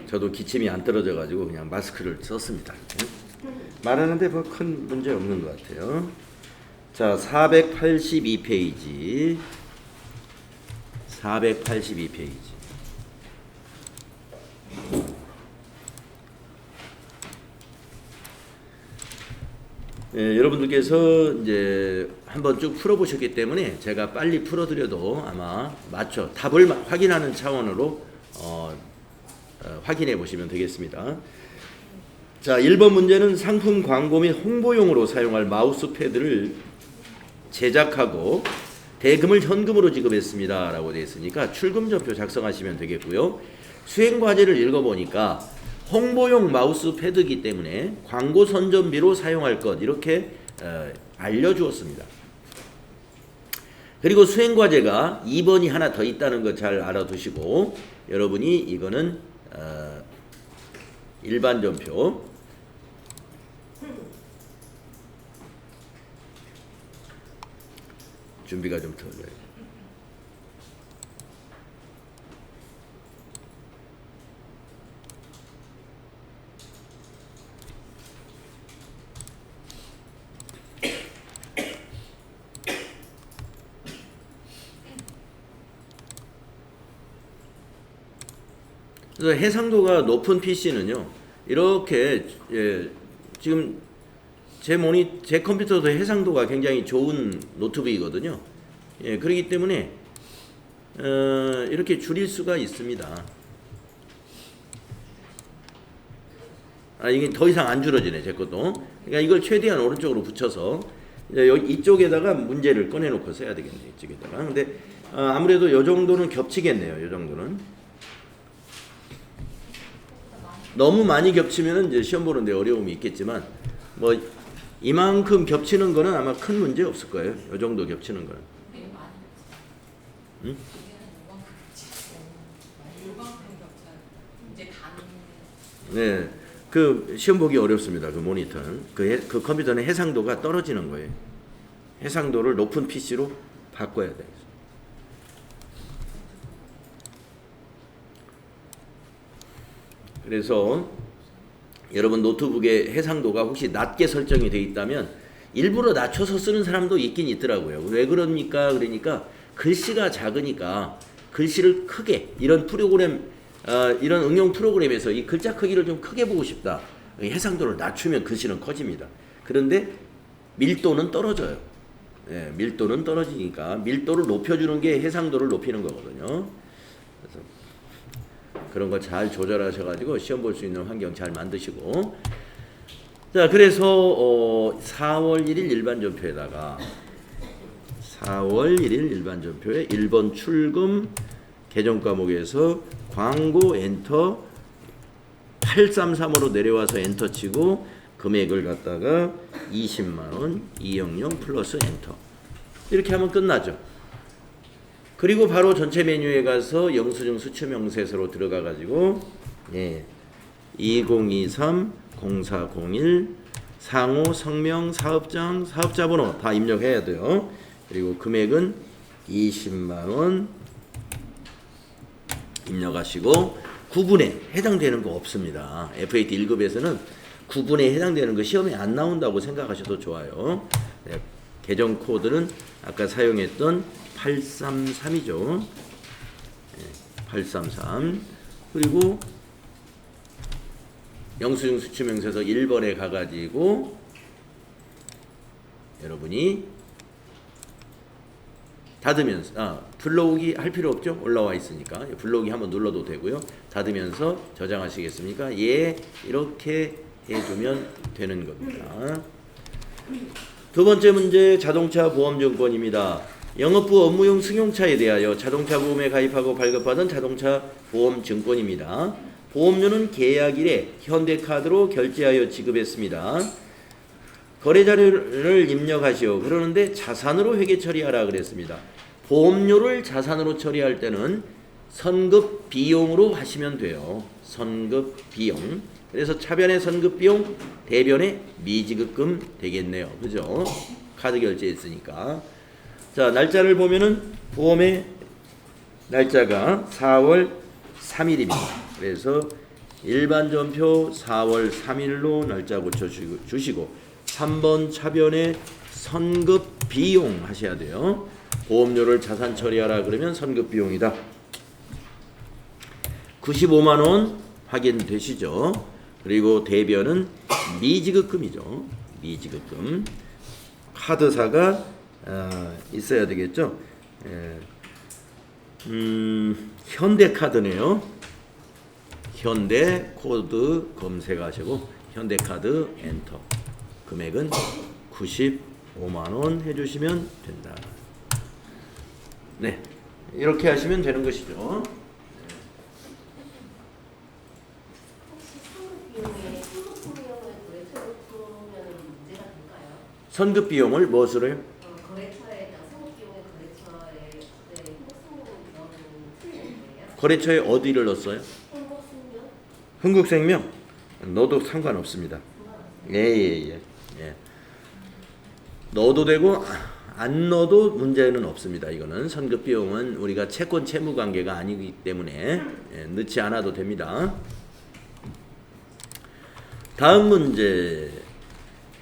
저도 기침이 안 떨어져가지고 그냥 마스크를 썼습니다. 말하는데 뭐 큰 문제 없는 것 같아요. 자, 482페이지. 482페이지. 예, 여러분들께서 이제 한번 쭉 풀어보셨기 때문에 제가 빨리 풀어드려도 아마 답을 확인하는 차원으로 확인해 보시면 되겠습니다. 자, 1번 문제는 상품 광고 및 홍보용으로 사용할 마우스패드를 제작하고 대금을 현금으로 지급했습니다 라고 되어 있으니까 출금전표 작성하시면 되겠고요. 수행과제를 읽어보니까 홍보용 마우스패드이기 때문에 광고 선전비로 사용할 것 이렇게 알려주었습니다. 그리고 수행과제가 2번이 하나 더 있다는 거 잘 알아두시고 여러분이 이거는 일반전표 준비가 좀 덜어요. 그래서 해상도가 높은 PC는요, 이렇게 지금 제 컴퓨터도 해상도가 굉장히 좋은 노트북이거든요. 그렇기 때문에 이렇게 줄일 수가 있습니다. 이게 더 이상 안 줄어지네, 제 것도. 그러니까 이걸 최대한 오른쪽으로 붙여서 이쪽에다가 문제를 꺼내놓고 써야 되겠네요, 이쪽에다가. 근데 아무래도 이 정도는 겹치겠네요, 이 정도는. 너무 많이 겹치면은 이제 시험 보는데 어려움이 있겠지만 뭐 이만큼 겹치는 거는 아마 큰 문제 없을 거예요. 이 정도 겹치는 거는. 응? 네, 그 시험 보기 어렵습니다. 그 모니터는 그 컴퓨터는 해상도가 떨어지는 거예요. 해상도를 높은 PC로 바꿔야 돼요. 그래서 여러분 노트북의 해상도가 혹시 낮게 설정이 되어 있다면 일부러 낮춰서 쓰는 사람도 있긴 있더라고요. 왜 그럽니까? 그러니까 글씨가 작으니까 글씨를 크게 이런 프로그램 이런 응용 프로그램에서 이 글자 크기를 좀 크게 보고 싶다. 해상도를 낮추면 글씨는 커집니다. 그런데 밀도는 떨어져요. 밀도는 떨어지니까 밀도를 높여주는 게 해상도를 높이는 거거든요. 그래서 그런 걸 잘 조절하셔가지고 시험 볼 수 있는 환경 잘 만드시고. 자, 그래서 4월 1일 일반전표에다가 4월 1일 일반전표에 1번 출금 개정 과목에서 광고 엔터 833으로 내려와서 엔터 치고 금액을 갖다가 20만원 이영용 플러스 엔터 이렇게 하면 끝나죠. 그리고 바로 전체 메뉴에 가서 영수증 수취 명세서로 들어가 가지고 2023-0401 상호 성명 사업장 사업자 번호 다 입력해야 돼요. 그리고 금액은 20만 원 입력하시고 구분에 해당되는 거 없습니다. FAT 1급에서는 구분에 해당되는 거 시험에 안 나온다고 생각하셔도 좋아요. 계정 코드는 아까 사용했던 833이죠. 833. 그리고 영수증 수취명세서 1번에 가가지고 여러분이 닫으면서 불러오기 할 필요 없죠. 올라와 있으니까 불러오기 한번 눌러도 되고요. 닫으면서 저장하시겠습니까? 이렇게 해주면 되는 겁니다. 두 번째 문제 자동차 보험증권입니다. 영업부 업무용 승용차에 대하여 자동차 보험에 가입하고 발급받은 자동차 보험증권입니다. 보험료는 계약일에 현대카드로 결제하여 지급했습니다. 거래자료를 입력하시오. 그러는데 자산으로 회계 처리하라 그랬습니다. 보험료를 자산으로 처리할 때는 선급 비용으로 하시면 돼요. 선급 비용. 그래서 차변의 선급 비용, 대변의 미지급금 되겠네요. 그죠? 카드 결제했으니까. 자, 날짜를 보면은 보험의 날짜가 4월 3일입니다. 그래서 일반 전표 4월 3일로 날짜 고쳐주시고 3번 차변에 선급 비용 하셔야 돼요. 보험료를 자산 처리하라 그러면 선급 비용이다. 95만원 확인되시죠? 그리고 대변은 미지급금이죠. 미지급금. 카드사가 있어야 되겠죠. 현대카드네요. 현대 코드 검색하시고 현대카드 엔터. 금액은 95만원 해주시면 된다. 네, 이렇게 하시면 되는 것이죠. 선급 비용을 무엇으로요? 거래처에 어디를 넣었어요? 흥국생명? 넣어도 상관없습니다. 예. 넣어도 되고 안 넣어도 문제는 없습니다. 이거는 선급 비용은 우리가 채권 채무 관계가 아니기 때문에 넣지 않아도 됩니다. 다음 문제.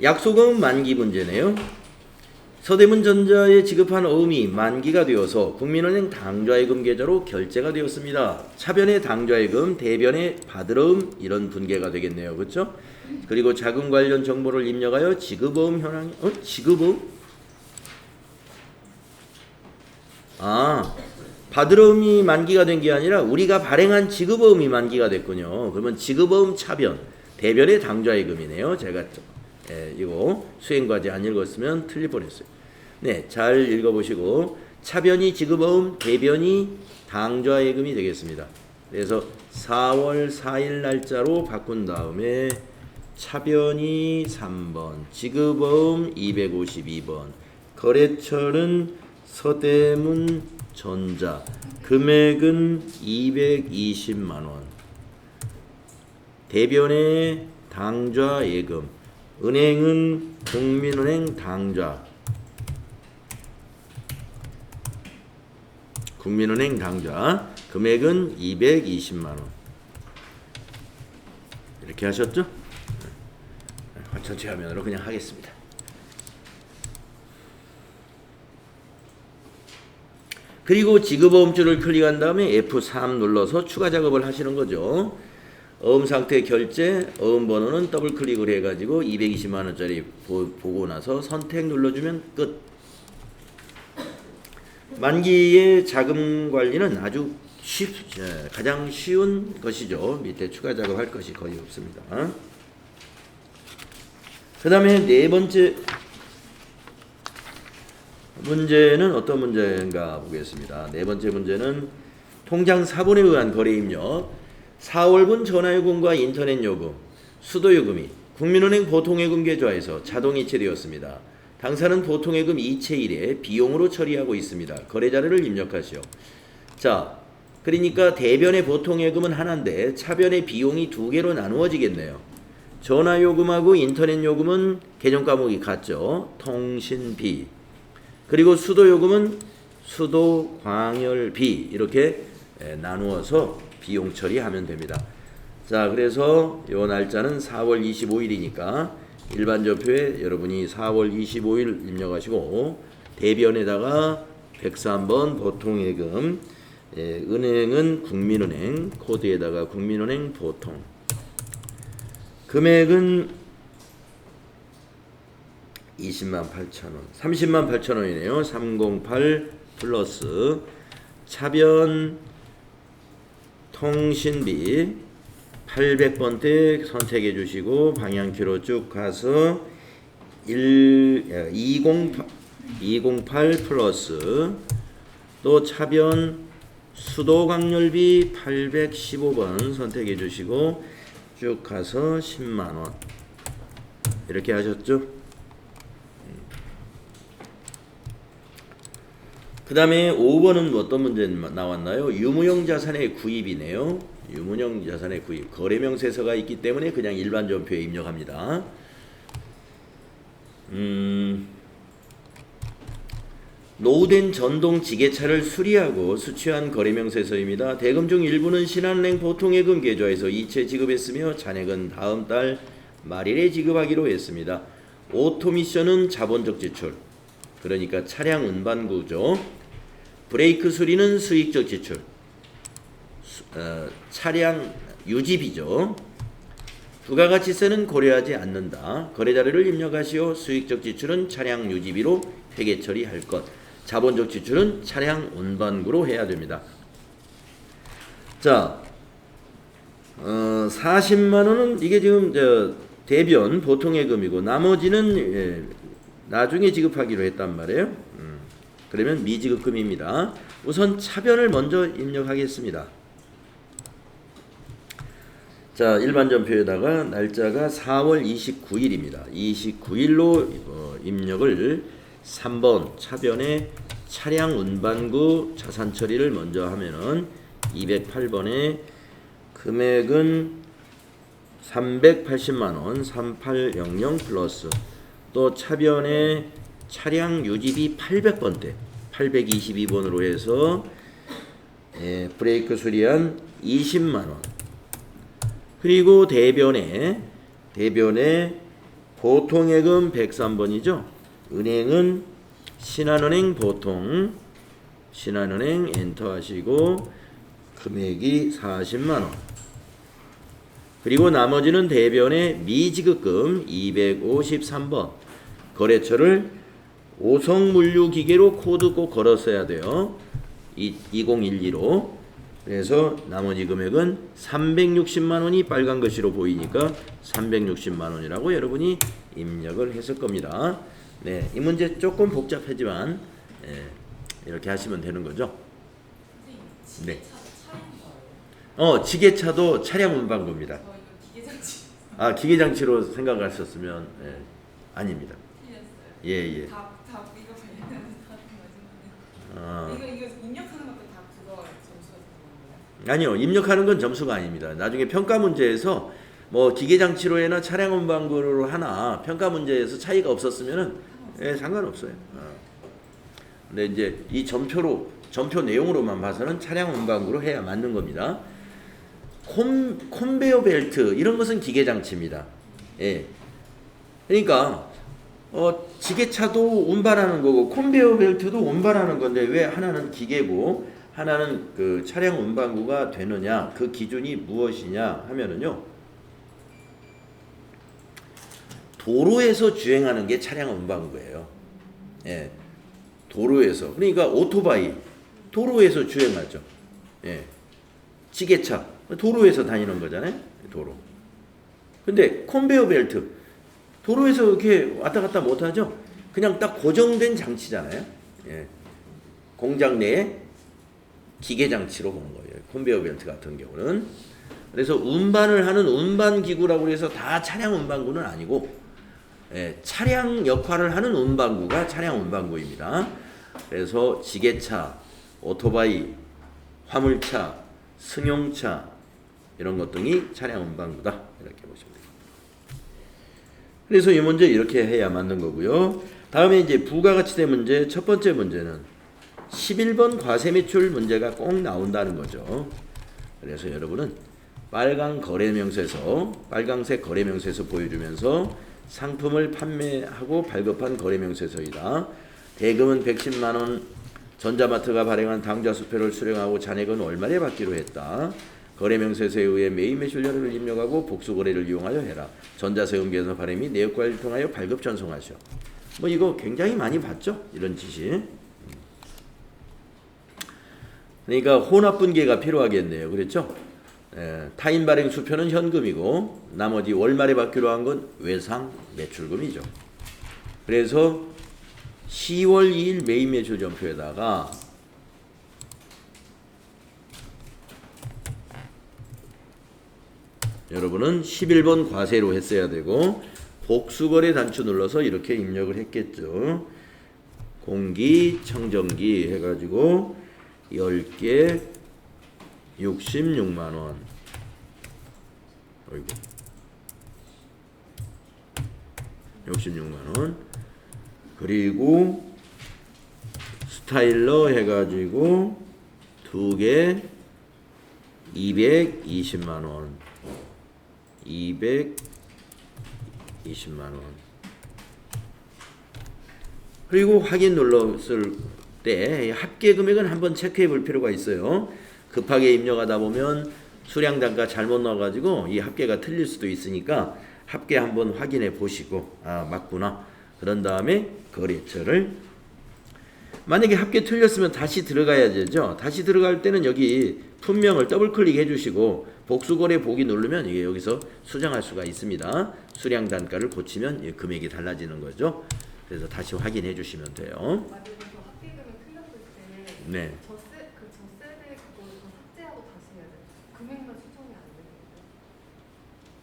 약소금 만기 문제네요. 서대문전자에 지급한 어음이 만기가 되어서 국민은행 당좌예금 계좌로 결제가 되었습니다. 차변의 당좌예금, 대변의 받으러음 이런 분계가 되겠네요. 그렇죠? 그리고 자금 관련 정보를 입력하여 지급어음 현황 지급어음? 받으러음이 만기가 된 게 아니라 우리가 발행한 지급어음이 만기가 됐군요. 그러면 지급어음 차변, 대변의 당좌예금이네요. 제가 이거 수행과제 안 읽었으면 틀릴 뻔했어요. 네, 잘 읽어보시고 차변이 지급어음, 대변이 당좌예금이 되겠습니다. 그래서 4월 4일 날짜로 바꾼 다음에 차변이 3번, 지급어음 252번, 거래처는 서대문전자, 금액은 220만원, 대변의 당좌예금, 은행은 국민은행 당좌, 국민은행 당좌, 금액은 220만원. 이렇게 하셨죠? 전체 화면으로 그냥 하겠습니다. 그리고 지급어음줄을 클릭한 다음에 F3 눌러서 추가 작업을 하시는 거죠. 어음 상태 결제, 어음 번호는 더블 클릭을 해가지고 220만원짜리 보고 나서 선택 눌러주면 끝. 만기의 자금 관리는 아주 가장 쉬운 것이죠. 밑에 추가 작업할 것이 거의 없습니다. 그 다음에 네 번째 문제는 어떤 문제인가 보겠습니다. 네 번째 문제는 통장 사본에 의한 거래 입력, 4월분 전화요금과 인터넷요금, 수도요금이 국민은행 보통예금 계좌에서 자동 이체되었습니다. 당사는 보통예금 이체일에 비용으로 처리하고 있습니다. 거래자료를 입력하시오. 자, 그러니까 대변의 보통예금은 하나인데 차변의 비용이 두 개로 나누어지겠네요. 전화요금하고 인터넷요금은 계정 과목이 같죠. 통신비. 그리고 수도요금은 수도광열비 이렇게 나누어서 비용 처리하면 됩니다. 자, 그래서 요 날짜는 4월 25일이니까 일반 전표에 여러분이 4월 25일 입력하시고 대변에다가 103번 보통예금, 은행은 국민은행, 코드에다가 국민은행 보통, 금액은 20만 8천원, 30만 8천원이네요. 308 플러스 차변 통신비 800번대 선택해 주시고 방향키로 쭉 가서 208 플러스 또 차변 수도광열비 815번 선택해 주시고 쭉 가서 10만원 이렇게 하셨죠. 그 다음에 5번은 어떤 문제 나왔나요? 유무형 자산의 구입이네요. 유무형 자산의 구입. 거래명세서가 있기 때문에 그냥 일반 전표에 입력합니다. 노후된 전동 지게차를 수리하고 수취한 거래명세서입니다. 대금 중 일부는 신한은행 보통예금 계좌에서 이체 지급했으며 잔액은 다음 달 말일에 지급하기로 했습니다. 오토미션은 자본적 지출, 그러니까 차량 운반구죠. 브레이크 수리는 수익적 지출, 차량 유지비죠. 부가가치세는 고려하지 않는다. 거래자료를 입력하시오. 수익적 지출은 차량 유지비로 회계 처리할 것. 자본적 지출은 차량 운반구로 해야 됩니다. 자, 40만 원은 이게 지금 대변 보통예금이고 나머지는 나중에 지급하기로 했단 말이에요. 그러면 미지급금입니다. 우선 차변을 먼저 입력하겠습니다. 자, 일반전표에다가 날짜가 4월 29일입니다. 29일로 입력을 3번 차변에 차량 운반구 자산 처리를 먼저 하면은 208번에 금액은 380만원 3800 플러스 또 차변에 차량 유지비 800번대 822번으로 해서 브레이크 수리한 20만원 그리고 대변에 보통예금 103번이죠. 은행은 신한은행 보통 신한은행 엔터 하시고 금액이 40만원 그리고 나머지는 대변에 미지급금 253번 거래처를 오성물류기계로 코드 꼭 걸었어야 돼요. 2012로. 그래서 나머지 금액은 360만원이 빨간 글씨로 보이니까 360만원이라고 여러분이 입력을 했을 겁니다. 네, 이 문제 조금 복잡하지만 이렇게 하시면 되는 거죠. 네. 지게차도 차량 운반구입니다. 아, 기계장치로 생각하셨으면 아닙니다. 예. 다 이거 관련해서 하는 거지만 이거 입력하는 것도 다 그거 점수가 되는 건가요? 아니요, 입력하는 건 점수가 아닙니다. 나중에 평가 문제에서 뭐 기계장치로 해나 차량 운반구로 하나 평가 문제에서 차이가 없었으면은 상관없어요. 근데 이제 이 점표 내용으로만 봐서는 차량 운반구로 해야 맞는 겁니다. 컨베어 벨트 이런 것은 기계장치입니다. 예. 그러니까 지게차도 운반하는 거고 컨베어 벨트도 운반하는 건데 왜 하나는 기계고 하나는 그 차량 운반구가 되느냐 그 기준이 무엇이냐 하면은요 도로에서 주행하는 게 차량 운반구예요. 예. 도로에서 그러니까 오토바이 도로에서 주행하죠. 예. 지게차 도로에서 다니는 거잖아요. 도로. 근데 컨베어 벨트 도로에서 이렇게 왔다 갔다 못 하죠. 그냥 딱 고정된 장치잖아요. 예. 공장 내에 기계 장치로 보는 거예요. 컨베어 벨트 같은 경우는. 그래서 운반을 하는 운반 기구라고 해서 다 차량 운반구는 아니고 차량 역할을 하는 운반구가 차량 운반구입니다. 그래서 지게차, 오토바이, 화물차, 승용차 이런 것 등이 차량 운반구다. 이렇게 보시면 됩니다. 그래서 이 문제 이렇게 해야 맞는 거고요. 다음에 이제 부가가치세 문제 첫 번째 문제는 11번 과세매출 문제가 꼭 나온다는 거죠. 그래서 여러분은 빨간색 거래명세서 보여주면서 상품을 판매하고 발급한 거래명세서이다. 대금은 110만원, 전자마트가 발행한 당좌수표를 수령하고 잔액은 월말에 받기로 했다. 거래명세서에 의해 매입 매출료를 입력하고 복수거래를 이용하여 해라. 전자세금계산 발행 및 내역관리를 통하여 발급 전송하시오. 뭐 이거 굉장히 많이 봤죠? 이런 지시. 그러니까 혼합분계가 필요하겠네요. 그렇죠? 타인 발행 수표는 현금이고 나머지 월말에 받기로 한 건 외상 매출금이죠. 그래서 10월 2일 매입 매출 전표에다가 여러분은 11번 과세로 했어야 되고 복수거래 단추 눌러서 이렇게 입력을 했겠죠. 공기청정기 해가지고 10개 66만원. 어이구. 66만원. 그리고 스타일러 해가지고 2개 220만 원. 220만 원. 그리고 확인 눌렀을 때 합계 금액은 한번 체크해 볼 필요가 있어요. 급하게 입력하다 보면 수량 단가 잘못 넣어가지고 이 합계가 틀릴 수도 있으니까 합계 한번 확인해 보시고 아 맞구나. 그런 다음에 거래처를 만약에 합계 틀렸으면 다시 들어가야 되죠. 다시 들어갈 때는 여기 품명을 더블 클릭해 주시고 복수거래 보기 누르면 이게 여기서 수정할 수가 있습니다. 수량 단가를 고치면 이 금액이 달라지는 거죠. 그래서 다시 확인해 주시면 돼요. 만약에 그 합계금이 틀렸을 때 네. 저 세대 그거 삭제하고 다시 해야 돼요. 금액만 수정이 안 되는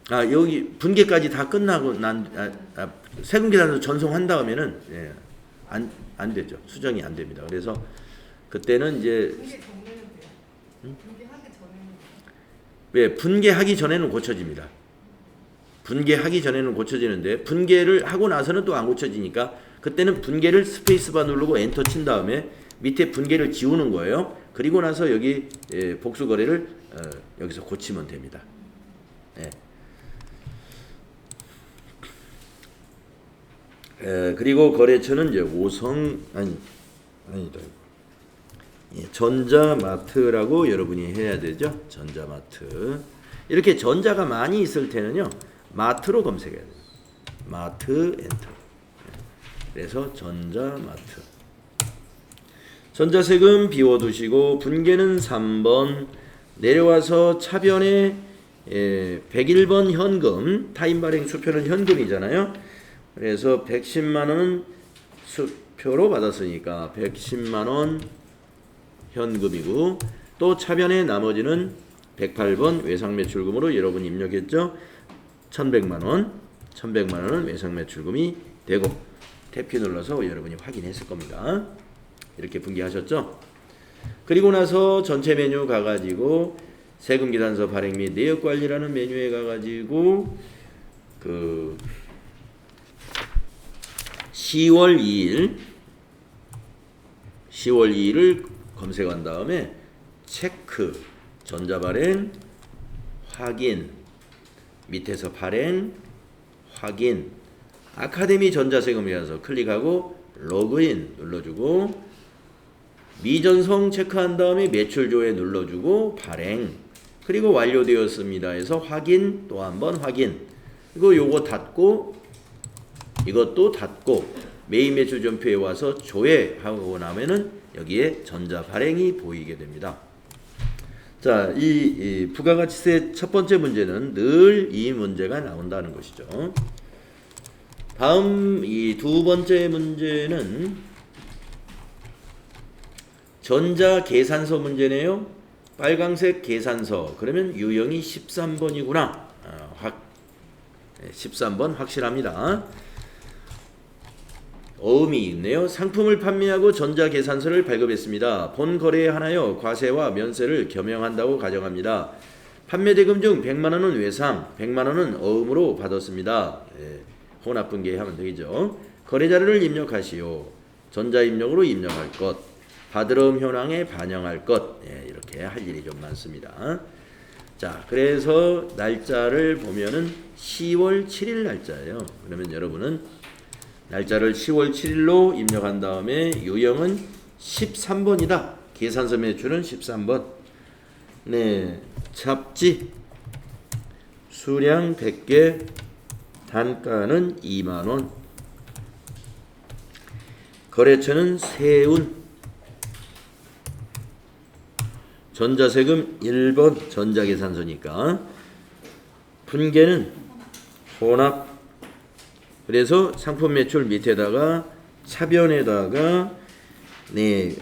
거예요. 아 여기 분계까지 다 끝나고 세금 계산서 전송한 다음에는 예, 안 되죠. 수정이 안 됩니다. 그래서 그때는 이제 분계 전에는 돼요. 분계하기 전에는 왜 분계하기 전에는 고쳐집니다. 분계하기 전에는 고쳐지는데 분계를 하고 나서는 또 안 고쳐지니까 그때는 분계를 스페이스바 누르고 엔터 친 다음에 밑에 분계를 지우는 거예요. 그리고 나서 여기 복수 거래를 여기서 고치면 됩니다. 예. 그리고 거래처는 이제 아니다. 예, 전자마트라고 여러분이 해야 되죠. 전자마트. 이렇게 전자가 많이 있을 때는요. 마트로 검색해야 돼요. 마트 엔터. 그래서 전자마트. 전자세금 비워두시고 분계는 3번 내려와서 차변에 101번 현금 타임 발행 수표는 현금이잖아요. 그래서 110만 원 수표로 받았으니까 110만 원 현금이고 또 차변에 나머지는 108번 외상매출금으로 여러분 입력했죠. 1100만 원은 외상매출금이 되고 탭키 눌러서 여러분이 확인했을 겁니다. 이렇게 분기하셨죠? 그리고 나서 전체 메뉴 가가지고 세금계산서 발행 및 내역관리라는 메뉴에 가가지고 그 10월 2일을 검색한 다음에 체크, 전자발행, 확인, 밑에서 발행, 확인, 아카데미 전자세금이라서 클릭하고 로그인 눌러주고 미전송 체크한 다음에 매출조회 눌러주고 발행 그리고 완료되었습니다 해서 확인 또 한번 확인 그리고 요거 닫고 이것도 닫고 메인 매출 전표에 와서 조회하고 나면은 여기에 전자 발행이 보이게 됩니다. 자, 이 부가가치세 첫 번째 문제는 늘 이 문제가 나온다는 것이죠. 다음 이 두 번째 문제는 전자계산서 문제네요. 빨강색 계산서. 그러면 유형이 13번이구나. 13번 확실합니다. 어음이 있네요. 상품을 판매하고 전자계산서를 발급했습니다. 본 거래에 한하여 과세와 면세를 겸용한다고 가정합니다. 판매대금 중 100만원은 외상, 100만원은 어음으로 받았습니다. 혼합분계 하면 되겠죠. 거래자료를 입력하시오. 전자입력으로 입력할 것, 받으러음 현황에 반영할 것. 이렇게 할 일이 좀 많습니다. 자, 그래서 날짜를 보면은 10월 7일 날짜예요. 그러면 여러분은 날짜를 10월 7일로 입력한 다음에 유형은 13번이다. 계산서 매출은 13번. 네, 잡지 수량 100개 단가는 2만원 거래처는 세운 전자세금 1번 전자계산서니까 분계는 혼합 그래서 상품 매출 밑에다가 차변에다가 네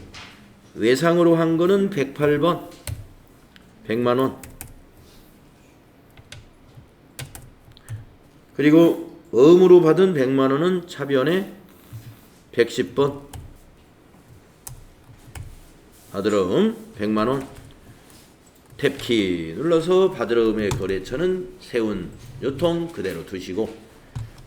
외상으로 한 거는 108번 100만원 그리고 어음으로 받은 100만원은 차변에 110번 받으러음 100만원 탭키 눌러서 받으러음의 거래처는 세운 요통 그대로 두시고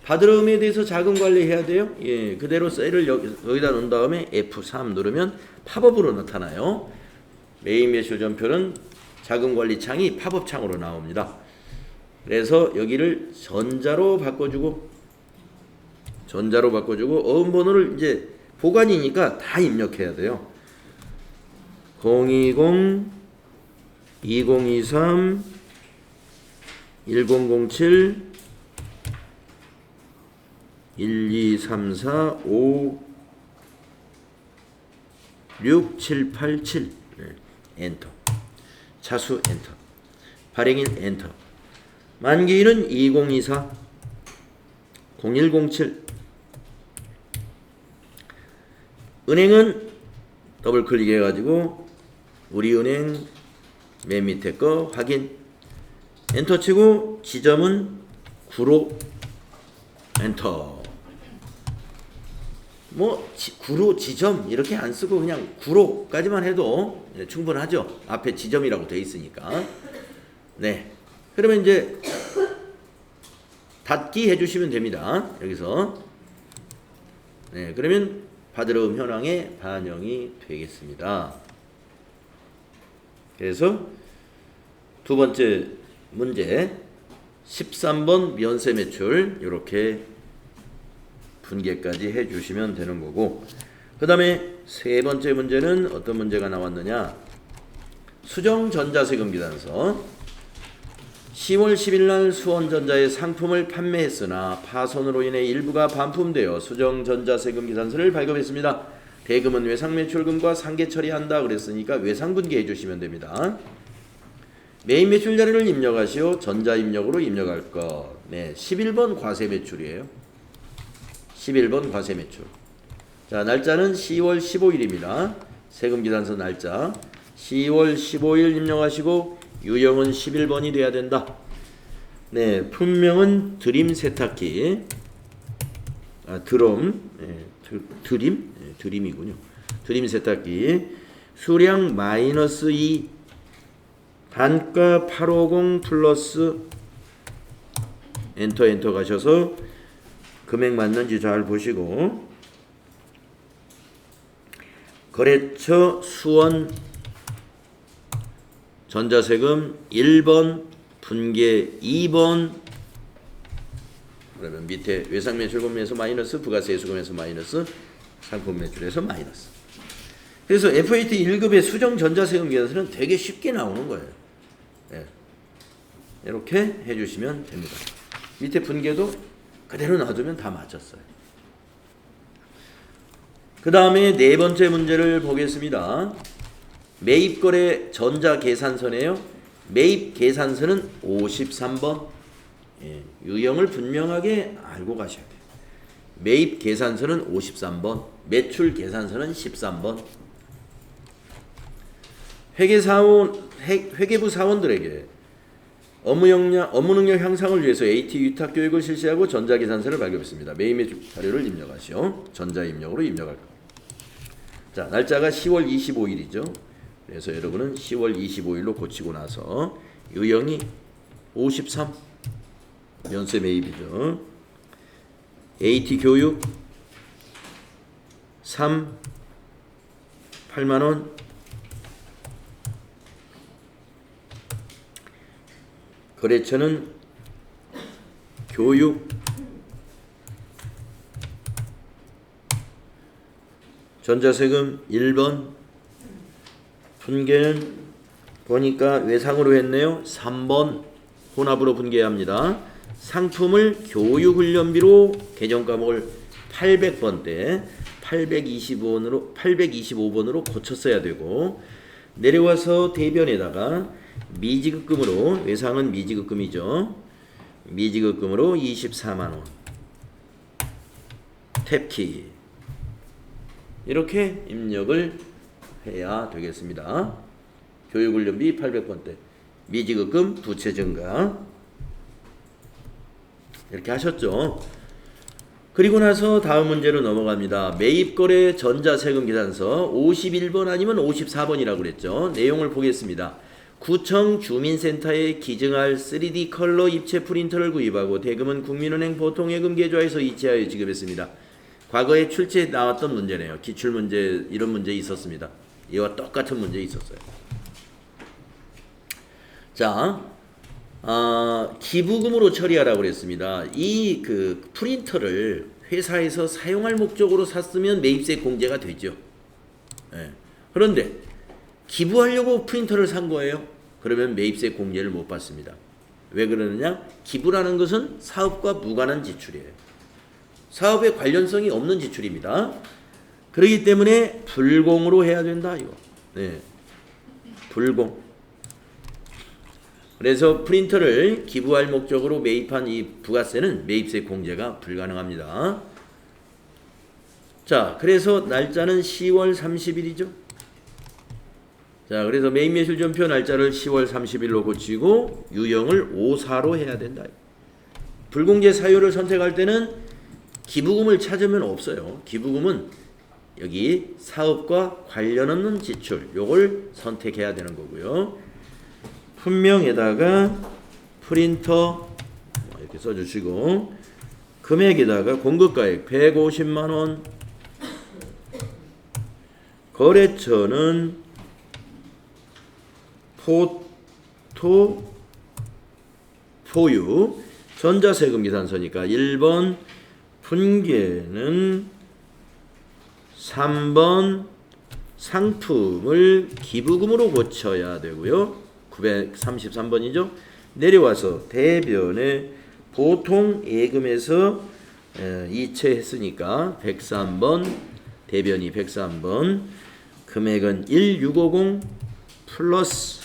받으러음에 대해서 자금 관리해야 돼요. 예, 그대로 셀을 여기다 놓은 다음에 F3 누르면 팝업으로 나타나요. 메인 매출 전표는 자금관리 창이 팝업 창으로 나옵니다. 그래서 여기를 전자로 바꿔주고 어음번호를 이제 보관이니까 다 입력해야 돼요. 020 2023 1007 1234 5 6787 엔터. 차수 엔터. 발행일 엔터. 만기일은 2024 0107. 은행은 더블 클릭해 가지고 우리은행 맨 밑에 거 확인. 엔터 치고 지점은 구로 엔터. 뭐 구로 지점 이렇게 안 쓰고 그냥 구로까지만 해도 충분하죠. 앞에 지점이라고 돼 있으니까. 네. 그러면 이제 닫기 해주시면 됩니다. 여기서. 네. 그러면 받으러 현황에 반영이 되겠습니다. 그래서 두 번째 문제 13번 면세 매출 이렇게 분계까지 해주시면 되는 거고, 그 다음에 세 번째 문제는 어떤 문제가 나왔느냐. 수정전자세금 기단서 10월 10일 날 수원전자의 상품을 판매했으나 파손으로 인해 일부가 반품되어 수정전자세금 기산서를 발급했습니다. 대금은 외상매출금과 상계 처리한다 그랬으니까 외상분계 해주시면 됩니다. 메인 매출 자료를 입력하시오. 전자입력으로 입력할 것. 네, 11번 과세매출이에요. 11번 과세매출. 자, 날짜는 10월 15일입니다. 세금기산서 날짜 10월 15일 입력하시고 유형은 11번이 돼야 된다. 네, 품명은 드림 세탁기. 드럼. 네, 드림? 네, 드림이군요. 드림 세탁기. 수량 -2. 단가 850 플러스 엔터 가셔서 금액 맞는지 잘 보시고, 거래처 수원 전자세금 1번 분계 2번, 그러면 밑에 외상매출금에서 마이너스, 부가세수금에서 마이너스, 상품매출에서 마이너스. 그래서 FAT 1급의 수정전자세금 계산서는 되게 쉽게 나오는 거예요. 네. 이렇게 해주시면 됩니다. 밑에 분계도 그대로 놔두면 다 맞췄어요. 그 다음에 네 번째 문제를 보겠습니다. 매입거래 전자계산서네요. 매입계산서는 53번. 예, 유형을 분명하게 알고 가셔야 돼요. 매입계산서는 53번, 매출계산서는 13번. 회계부 사원들에게 업무 능력 향상을 위해서 AT 위탁 교육을 실시하고 전자계산서를 발급했습니다. 매입 매출 자료를 입력하시오. 전자입력으로 입력할 겁니다. 자, 날짜가 10월 25일이죠. 그래서 여러분은 10월 25일로 고치고 나서 유형이 53 면세 매입이죠. AT 교육 3 8만원. 거래처는 교육 전자세금 1번. 분계는 보니까 외상으로 했네요. 3번 혼합으로 분계합니다. 상품을 교육훈련비로 계정과목을 800번대 825번으로 고쳤어야 되고, 내려와서 대변에다가 미지급금으로, 외상은 미지급금이죠. 미지급금으로 24만원. 탭키. 이렇게 입력을 해야 되겠습니다. 교육훈련비 800번대, 미지급금 부채 증가. 이렇게 하셨죠. 그리고 나서 다음 문제로 넘어갑니다. 매입거래 전자세금 계산서 51번 아니면 54번이라고 그랬죠. 내용을 보겠습니다. 구청 주민센터에 기증할 3D 컬러 입체 프린터를 구입하고 대금은 국민은행 보통예금 계좌에서 이체하여 지급했습니다. 과거에 출제에 나왔던 문제네요. 기출문제 이런 문제 있었습니다. 이와 똑같은 문제 있었어요. 자, 기부금으로 처리하라고 그랬습니다. 이 그 프린터를 회사에서 사용할 목적으로 샀으면 매입세 공제가 되죠. 예. 그런데 기부하려고 프린터를 산 거예요. 그러면 매입세 공제를 못 받습니다. 왜 그러느냐? 기부라는 것은 사업과 무관한 지출이에요. 사업에 관련성이 없는 지출입니다. 그렇기 때문에 불공으로 해야 된다 이거. 네. 불공. 그래서 프린터를 기부할 목적으로 매입한 이 부가세는 매입세 공제가 불가능합니다. 자, 그래서 날짜는 10월 30일이죠. 자, 그래서 매입 매출전표 날짜를 10월 30일로 고치고 유형을 5사로 해야 된다. 불공제 사유를 선택할 때는 기부금을 찾으면 없어요. 기부금은 여기 사업과 관련 없는 지출 요걸 선택해야 되는 거고요. 품명에다가 프린터 이렇게 써주시고 금액에다가 공급가액 150만원, 거래처는 포토 포유, 전자세금 계산서니까 1번, 분계는 3번 상품을 기부금으로 고쳐야 되고요. 933번이죠. 내려와서 대변에 보통 예금에서 이체했으니까 103번, 대변이 103번, 금액은 1650 플러스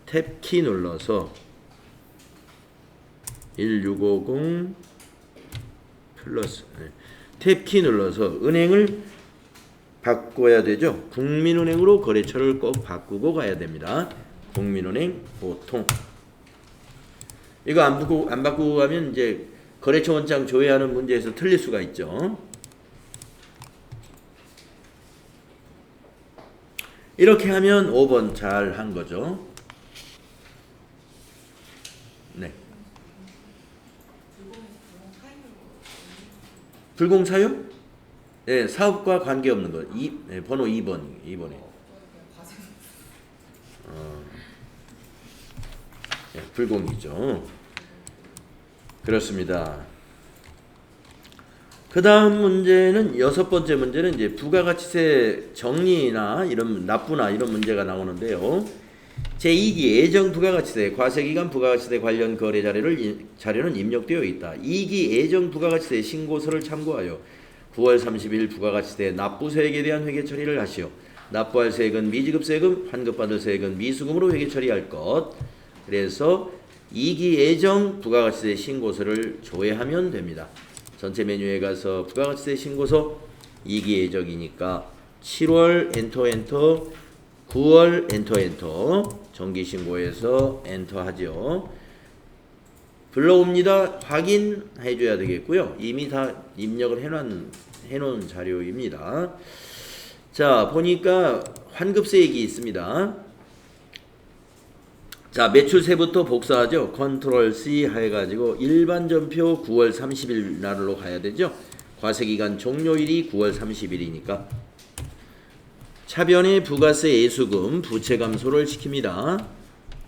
탭키 눌러서 1650 플러스 탭키 눌러서 은행을 바꿔야 되죠. 국민은행으로 거래처를 꼭 바꾸고 가야 됩니다. 국민은행 보통 이거 안 바꾸고 가면 이제 거래처 원장 조회하는 문제에서 틀릴 수가 있죠. 이렇게 하면 5번 잘 한 거죠. 네. 불공사유? 네, 사업과 관계없는 거. 네, 번호 2번에. 네, 불공이죠. 그렇습니다. 그 다음 문제는 6번째 문제는 이제 부가가치세 정리나 이런 납부나 이런 문제가 나오는데요. 제2기 예정 부가가치세 과세기간 부가가치세 관련 거래 자료는 입력되어 있다. 2기 예정 부가가치세 신고서를 참고하여 9월 30일 부가가치세 납부세액에 대한 회계 처리를 하시오. 납부할 세액은 미지급세금, 환급받을 세액은 미수금으로 회계 처리할 것. 그래서 2기 예정 부가가치세 신고서를 조회하면 됩니다. 전체 메뉴에 가서 부가가치세 신고서 2기 예정이니까 7월 엔터 9월 엔터 정기신고에서 엔터 하죠. 불러옵니다. 확인해 줘야 되겠고요. 이미 다 입력을 해놓은 자료입니다. 자, 보니까 환급세액이 있습니다. 자, 매출세부터 복사하죠. 컨트롤 C 해가지고 일반 전표 9월 30일 날로 가야 되죠. 과세기간 종료일이 9월 30일이니까 차변에 부가세 예수금 부채 감소를 시킵니다.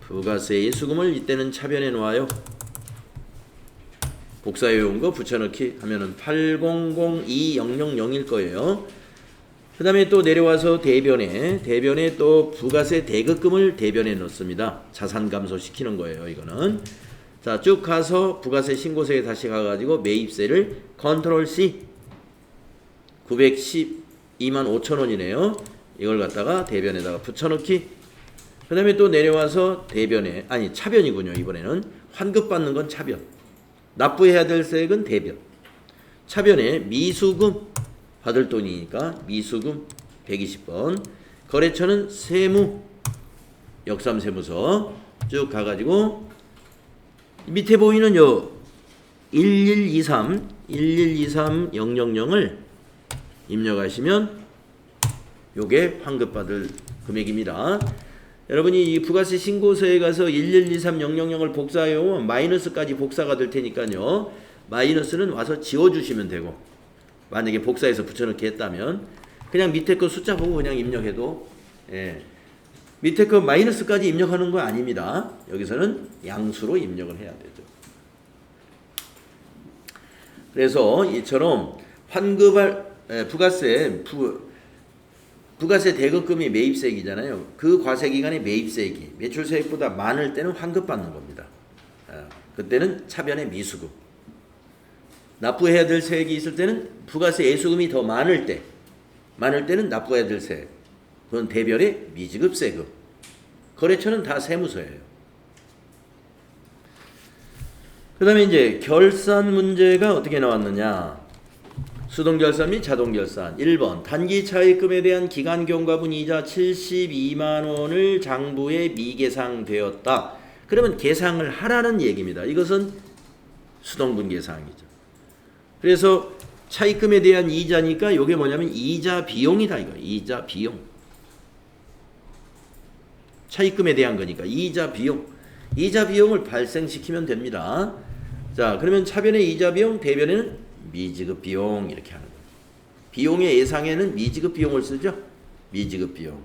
부가세 예수금을 이때는 차변에 놓아요. 복사해온 거 붙여넣기 하면은 80020001일 거예요. 그 다음에 또 내려와서 대변에 또 부가세 대급금을 대변에 넣습니다. 자산 감소시키는 거예요, 이거는. 자, 쭉 가서 부가세 신고서에 다시 가가지고 매입세를 컨트롤 C 912만 5천원이네요. 이걸 갖다가 대변에다가 붙여넣기. 그 다음에 또 내려와서 차변이군요. 이번에는 환급받는 건 차변, 납부해야 될 세액은 대변. 차변에 미수금 받을 돈이니까 미수금 120번, 거래처는 세무, 역삼세무서 쭉 가가지고 밑에 보이는 요 1123000을 입력하시면 요게 환급받을 금액입니다. 여러분이 이 부가세 신고서에 가서 1123000을 복사해오면 마이너스까지 복사가 될 테니까요. 마이너스는 와서 지워주시면 되고 만약에 복사해서 붙여넣기 했다면 그냥 밑에 거 숫자 보고 그냥 입력해도 밑에 거 마이너스까지 입력하는 거 아닙니다. 여기서는 양수로 입력을 해야 되죠. 그래서 이처럼 환급할 부가세 대급금이 매입세액이잖아요. 그 과세기간의 매입세액이 매출세액보다 많을 때는 환급받는 겁니다. 그때는 차변의 미수급. 납부해야 될 세액이 있을 때는 부가세 예수금이 더 많을 때는 납부해야 될 세액. 그건 대별의 미지급 세금. 거래처는 다 세무서예요. 그 다음에 이제 결산 문제가 어떻게 나왔느냐. 수동결산 및 자동결산. 1번 단기 차입금에 대한 기간 경과분 이자 72만 원을 장부에 미계상되었다. 그러면 계상을 하라는 얘기입니다. 이것은 수동분계사항이죠. 그래서 차입금에 대한 이자니까 이게 뭐냐면 이자 비용이다 이거. 이자 비용. 차입금에 대한 거니까 이자 비용. 이자 비용을 발생시키면 됩니다. 자, 그러면 차변의 이자 비용, 대변에는 미지급 비용 이렇게 하는 거예요. 비용의 예상에는 미지급 비용을 쓰죠. 미지급 비용.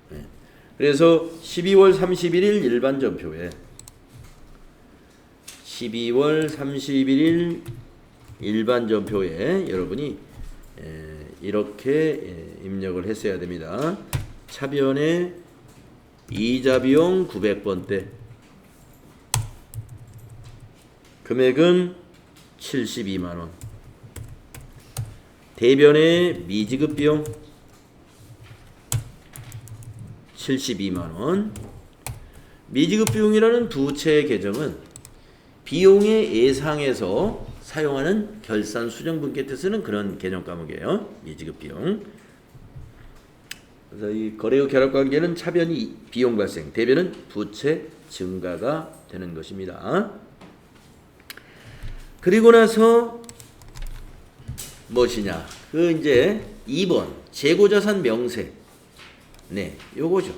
네. 그래서 12월 31일 일반 전표에 12월 31일 일반 전표에 여러분이 이렇게 입력을 했어야 됩니다. 차변의 이자 비용 900번대 금액은 72만 원. 대변의 미지급 비용 72만 원. 미지급 비용이라는 부채 계정은 비용의 예상에서 사용하는 결산 수정 분께 때 쓰는 그런 개념 과목이에요. 미지급 비용. 그래서 이 거래후 결합 관계는 차변이 비용 발생, 대변은 부채 증가가 되는 것입니다. 그리고 나서 무엇이냐? 그 이제 2번 재고자산 명세. 네, 요거죠.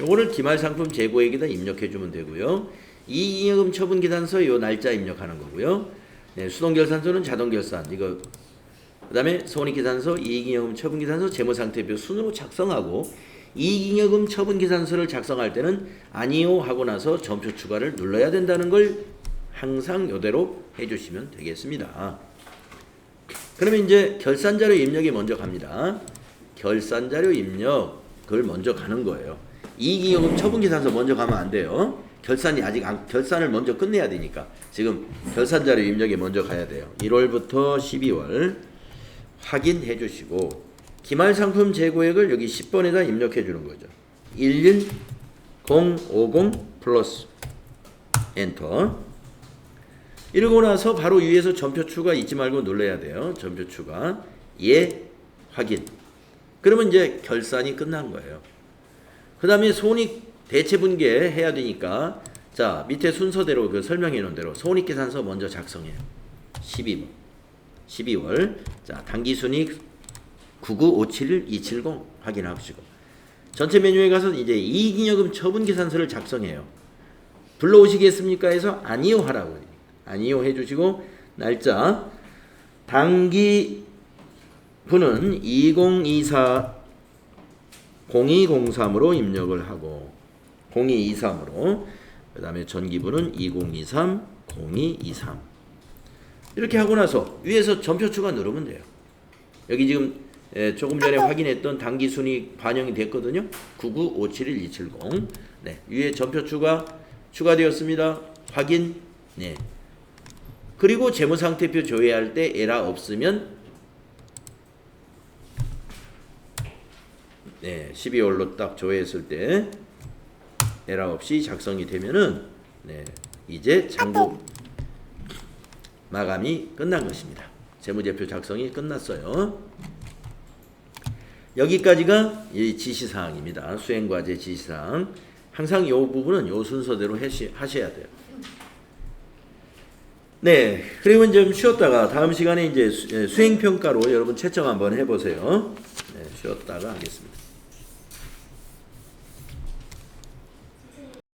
요거를 기말상품 재고액에다 입력해 주면 되고요. 이익잉여금 처분계산서 요 날짜 입력하는 거고요. 네, 수동결산서는 자동결산 이거. 그다음에 손익계산서, 이익잉여금 처분계산서, 재무상태표 순으로 작성하고 이익잉여금 처분계산서를 작성할 때는 아니요 하고 나서 점표 추가를 눌러야 된다는 걸 항상 요대로 해주시면 되겠습니다. 그러면 이제 결산자료 입력이 먼저 갑니다. 결산자료 입력을 먼저 가는 거예요. 이익잉여금 처분계산서 먼저 가면 안 돼요. 결산이 아직 결산을 먼저 끝내야 되니까 지금 결산자료 입력이 먼저 가야 돼요. 1월부터 12월 확인해 주시고 기말상품 재고액을 여기 10번에다 입력해 주는 거죠. 11050 플러스 엔터. 이러고 나서 바로 위에서 점표 추가 잊지 말고 눌러야 돼요. 점표 추가. 예 확인. 그러면 이제 결산이 끝난 거예요. 그 다음에 손익 대체 분계 해야 되니까 자 밑에 순서대로 그 설명해 놓은 대로 손익계산서 먼저 작성해요. 12월 자 당기순익 99571-270 확인하시고 전체 메뉴에 가서 이제 이익잉여금 처분계산서를 작성해요. 불러오시겠습니까 해서 아니요 하라고 아니요 해주시고 날짜 당기분은 2024 0203으로 입력을 하고 0223으로 그 다음에 전기분은 2023 0223 이렇게 하고 나서 위에서 점표 추가 누르면 돼요. 여기 지금 조금 전에 확인했던 당기순익 반영이 됐거든요. 99571-270 네, 위에 점표 추가되었습니다. 확인. 네. 그리고 재무상태표 조회할 때 에러 없으면 네, 12월로 딱 조회했을 때 에러 없이 작성이 되면은 네, 이제 장부 마감이 끝난 것입니다. 재무제표 작성이 끝났어요. 여기까지가 이 지시사항입니다. 수행과제 지시사항. 항상 이 부분은 이 순서대로 하셔야 돼요. 네, 그리고 좀 쉬었다가 다음 시간에 이제 수행평가로 여러분 채점 한번 해보세요. 네, 쉬었다가 하겠습니다.